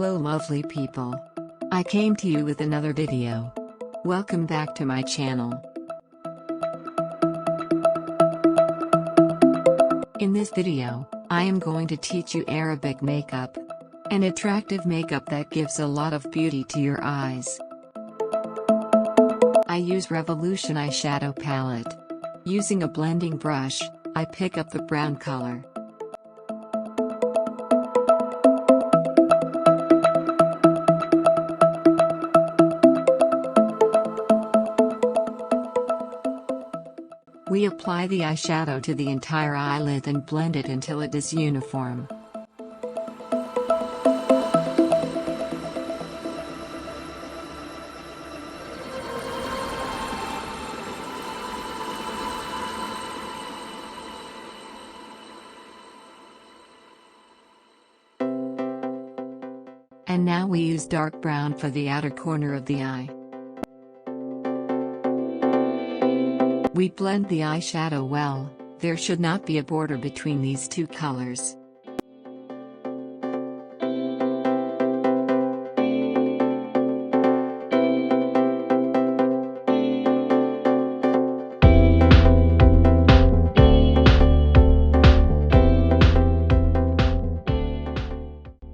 Hello lovely people. I came to you with another video. Welcome back to my channel. In this video, I am going to teach you Arabic makeup. An attractive makeup that gives a lot of beauty to your eyes. I use Revolution eyeshadow palette. Using a blending brush, I pick up the brown color. We apply the eyeshadow to the entire eyelid and blend it until it is uniform. And now we use dark brown for the outer corner of the eye. We blend the eyeshadow well. There should not be a border between these two colors.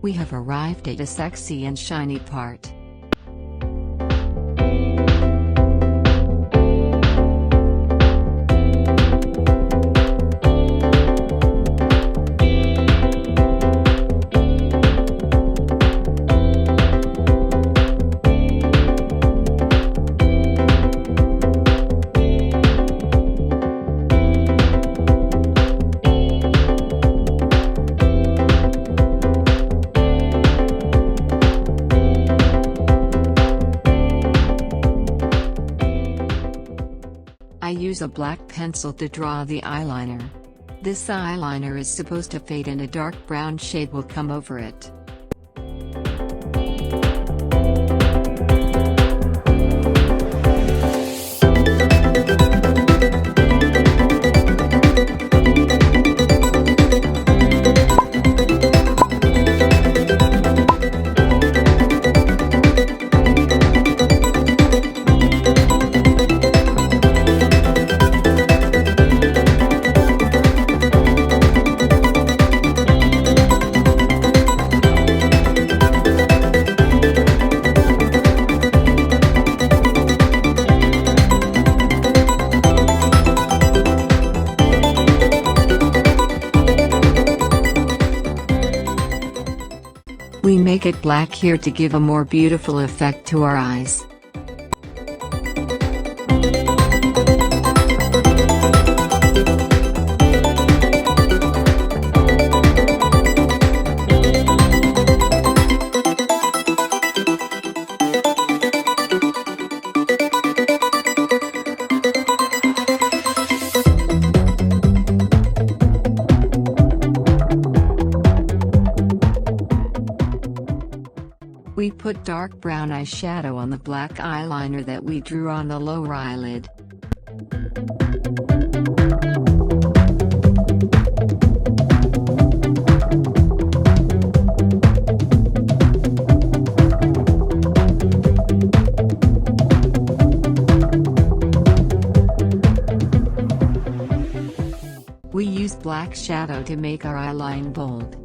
We have arrived at a sexy and shiny part. I use a black pencil to draw the eyeliner. This eyeliner is supposed to fade and a dark brown shade will come over it. We make it black here to give a more beautiful effect to our eyes. We put dark brown eyeshadow on the black eyeliner that we drew on the lower eyelid. We use black shadow to make our eyeline bold.